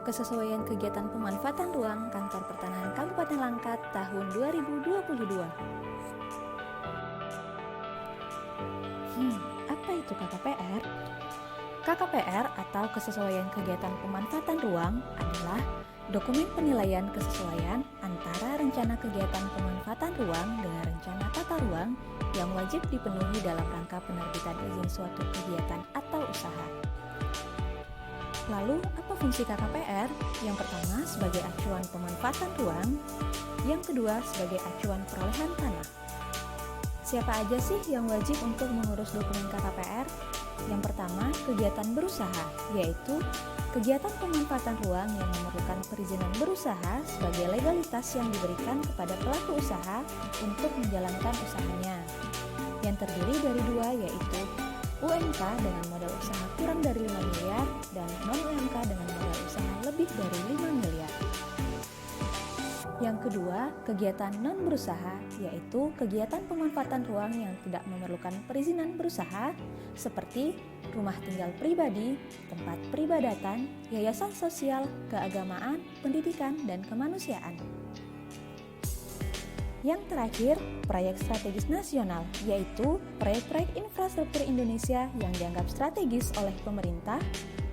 Kesesuaian kegiatan pemanfaatan ruang Kantor Pertanahan Kabupaten Langkat tahun 2022. Apa itu KKPR? KKPR atau Kesesuaian Kegiatan Pemanfaatan Ruang adalah dokumen penilaian kesesuaian antara rencana kegiatan pemanfaatan ruang dengan rencana tata ruang yang wajib dipenuhi dalam rangka penerbitan izin suatu kegiatan atau usaha. Lalu, apa fungsi KKPR? Yang pertama, sebagai acuan pemanfaatan ruang. Yang kedua, sebagai acuan perolehan tanah. Siapa aja sih yang wajib untuk mengurus dokumen KKPR? Yang pertama, kegiatan berusaha, yaitu kegiatan pemanfaatan ruang yang memerlukan perizinan berusaha sebagai legalitas yang diberikan kepada pelaku usaha untuk menjalankan usahanya. Yang terdiri dari dua, yaitu UMK dengan modal usaha kurang dari 5 miliar dan non-UMK dengan modal usaha lebih dari 5 miliar. Yang kedua, kegiatan non-berusaha, yaitu kegiatan pemanfaatan ruang yang tidak memerlukan perizinan berusaha seperti rumah tinggal pribadi, tempat peribadatan, yayasan sosial, keagamaan, pendidikan, dan kemanusiaan. Yang terakhir, proyek strategis nasional, yaitu proyek-proyek infrastruktur Indonesia yang dianggap strategis oleh pemerintah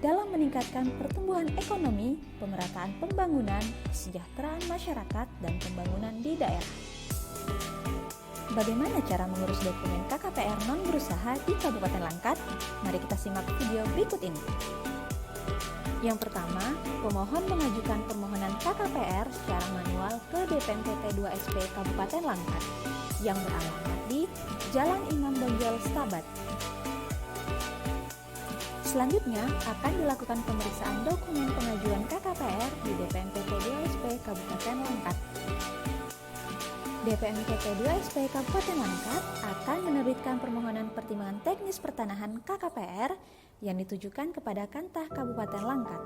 dalam meningkatkan pertumbuhan ekonomi, pemerataan pembangunan, kesejahteraan masyarakat, dan pembangunan di daerah. Bagaimana cara mengurus dokumen KKPR non-berusaha di Kabupaten Langkat? Mari kita simak video berikut ini. Yang pertama, pemohon mengajukan permohonan KKPR secara manual ke DPMPT 2SP Kabupaten Langkat yang beralamat di Jalan Imam Bonjol, Stabat. Selanjutnya, akan dilakukan pemeriksaan dokumen pengajuan KKPR di DPMPT 2SP Kabupaten Langkat. DPMPT 2SP Kabupaten Langkat akan menerbitkan permohonan pertimbangan teknis pertanahan KKPR yang ditujukan kepada Kantah Kabupaten Langkat.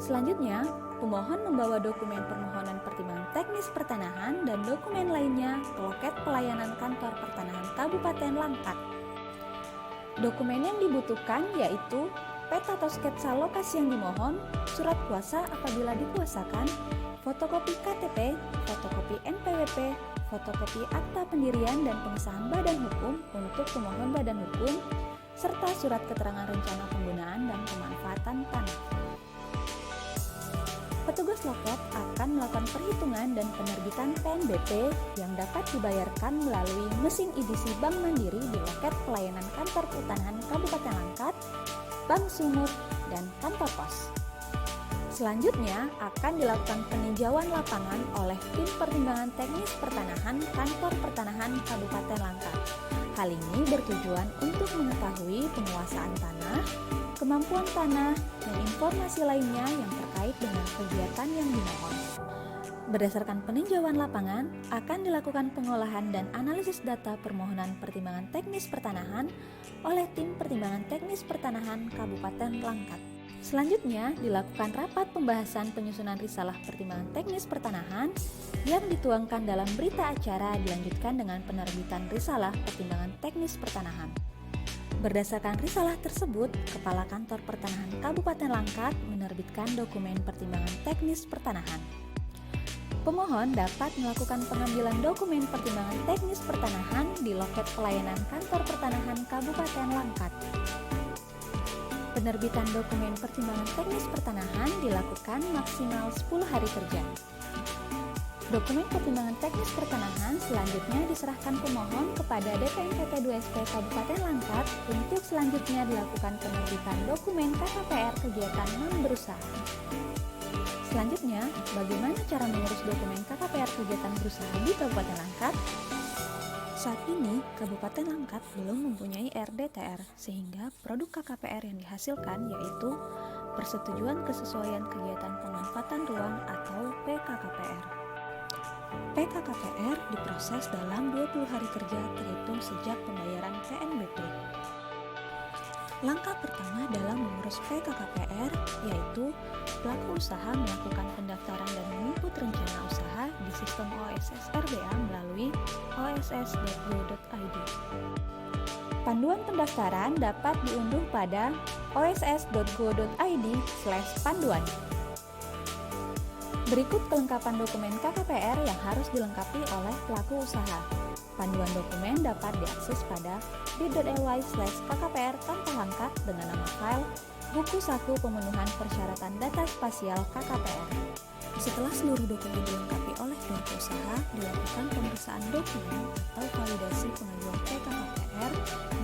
Selanjutnya, pemohon membawa dokumen permohonan pertimbangan teknis pertanahan dan dokumen lainnya ke loket pelayanan Kantor Pertanahan Kabupaten Langkat. Dokumen yang dibutuhkan yaitu peta atau sketsa lokasi yang dimohon, surat kuasa apabila dikuasakan, fotokopi KTP, fotokopi NPWP, fotokopi akta pendirian dan pengesahan badan hukum untuk pemohon badan hukum, serta surat keterangan rencana penggunaan dan pemanfaatan tanah. Petugas loket akan melakukan perhitungan dan penerbitan PNBP yang dapat dibayarkan melalui mesin edisi Bank Mandiri di loket pelayanan Kantor Pertanahan Kabupaten Langkat, Bank Sumut, dan kantor pos. Selanjutnya akan dilakukan peninjauan lapangan oleh tim pertimbangan teknis pertanahan Kantor Pertanahan Kabupaten Langkat. Hal ini bertujuan untuk mengetahui penguasaan tanah, kemampuan tanah, dan informasi lainnya yang terkait dengan kegiatan yang dimohon. Berdasarkan peninjauan lapangan, akan dilakukan pengolahan dan analisis data permohonan pertimbangan teknis pertanahan oleh tim pertimbangan teknis pertanahan Kabupaten Langkat. Selanjutnya, dilakukan rapat pembahasan penyusunan risalah pertimbangan teknis pertanahan yang dituangkan dalam berita acara dilanjutkan dengan penerbitan risalah pertimbangan teknis pertanahan. Berdasarkan risalah tersebut, Kepala Kantor Pertanahan Kabupaten Langkat menerbitkan dokumen pertimbangan teknis pertanahan. Pemohon dapat melakukan pengambilan dokumen pertimbangan teknis pertanahan di loket pelayanan Kantor Pertanahan Kabupaten Langkat. Penerbitan dokumen pertimbangan teknis pertanahan dilakukan maksimal 10 hari kerja. Dokumen pertimbangan teknis pertanahan selanjutnya diserahkan pemohon kepada DPMPT 2SP Kabupaten Langkat untuk selanjutnya dilakukan penerbitan dokumen KKPR kegiatan non-berusaha. Selanjutnya, bagaimana cara mengurus dokumen KKPR kegiatan berusaha di Kabupaten Langkat? Saat ini, Kabupaten Langkat belum mempunyai RDTR, sehingga produk KKPR yang dihasilkan yaitu Persetujuan Kesesuaian Kegiatan Pemanfaatan Ruang atau PKKPR. PKKPR diproses dalam 20 hari kerja terhitung sejak pembayaran PNBP. Langkah pertama dalam mengurus PKKPR yaitu pelaku usaha melakukan pendaftaran dan menginput rencana usaha di sistem OSS RBA melalui oss.go.id. Panduan pendaftaran dapat diunduh pada oss.go.id/panduan. Berikut kelengkapan dokumen KKPR yang harus dilengkapi oleh pelaku usaha. Panduan dokumen dapat diakses pada bit.ly/kkpr tanpa lengkap dengan nama file buku saku pemenuhan persyaratan data spasial KKPR. Setelah seluruh dokumen dilengkapi oleh pelaku usaha, dilakukan pemeriksaan dokumen atau validasi pengajuan PKKPR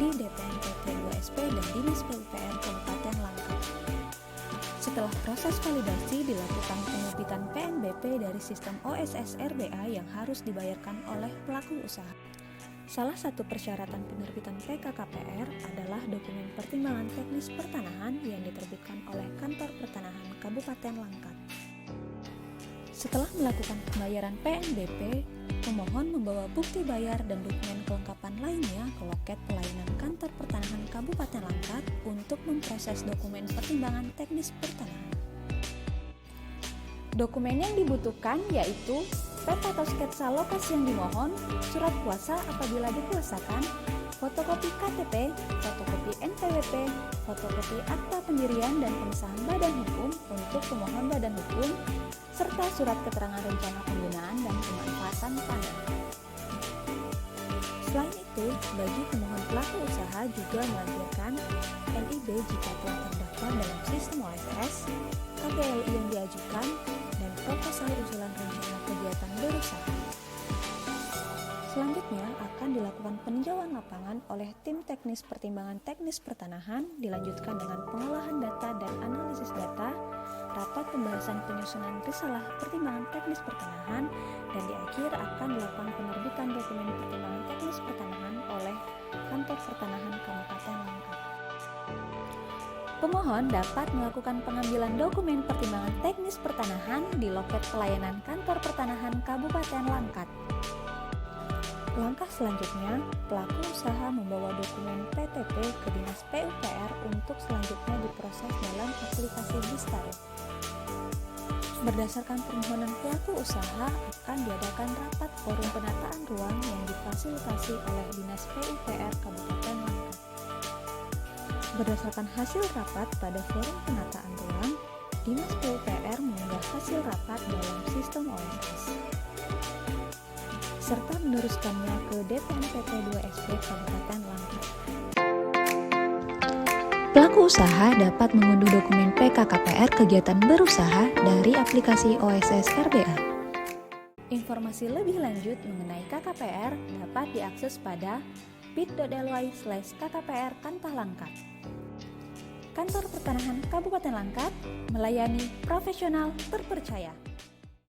di DPNPT 2SP dan Dinas PUPR Kabupaten Langkat. Setelah proses validasi, dilakukan penerbitan PNBP dari sistem OSS RBA yang harus dibayarkan oleh pelaku usaha. Salah satu persyaratan penerbitan PKKPR adalah dokumen pertimbangan teknis pertanahan yang diterbitkan oleh Kantor Pertanahan Kabupaten Langkat. Setelah melakukan pembayaran PNBP, pemohon membawa bukti bayar dan dokumen kelengkapan lainnya ke loket pelayanan Kantor Pertanahan Kabupaten Langkat untuk memproses dokumen pertimbangan teknis pertanahan. Dokumen yang dibutuhkan yaitu peta atau sketsa lokasi yang dimohon, surat kuasa apabila dikuasakan, fotokopi KTP, fotokopi NPWP, fotokopi akta pendirian dan pengesahan badan hukum untuk pemohon badan hukum, serta surat keterangan rencana penggunaan dan pemanfaatan tanah. Selain itu, bagi pemohon pelaku usaha juga melampirkan NIB jika telah terdaftar dalam sistem OSS, KPLI yang diajukan, dan proposal usulan rencana kegiatan berusaha. Selanjutnya akan dilakukan peninjauan lapangan oleh tim teknis pertimbangan teknis pertanahan, dilanjutkan dengan pengolahan data dan analisis data, rapat pembahasan penyusunan risalah pertimbangan teknis pertanahan, dan di akhir akan dilakukan penerbitan dokumen pertimbangan teknis pertanahan oleh Kantor Pertanahan Kabupaten Langkat. Pemohon dapat melakukan pengambilan dokumen pertimbangan teknis pertanahan di loket pelayanan Kantor Pertanahan Kabupaten Langkat. Langkah selanjutnya, pelaku usaha membawa dokumen PTP ke Dinas PUPR untuk selanjutnya diproses dalam aplikasi Bistaro. Berdasarkan permohonan pelaku usaha, akan diadakan rapat forum penataan ruang yang difasilitasi oleh Dinas PUPR Kabupaten Langkat. Berdasarkan hasil rapat pada forum penataan ruang, Dinas PUPR mengunggah hasil rapat dalam sistem OSS serta meneruskannya ke DPNPT 2SP Kabupaten Langkat. Pelaku usaha dapat mengunduh dokumen PKKPR kegiatan berusaha dari aplikasi OSS RBA. Informasi lebih lanjut mengenai KKPR dapat diakses pada bit.ly/kkpr tanpa langkat. Kantor Pertanahan Kabupaten Langkat melayani profesional terpercaya.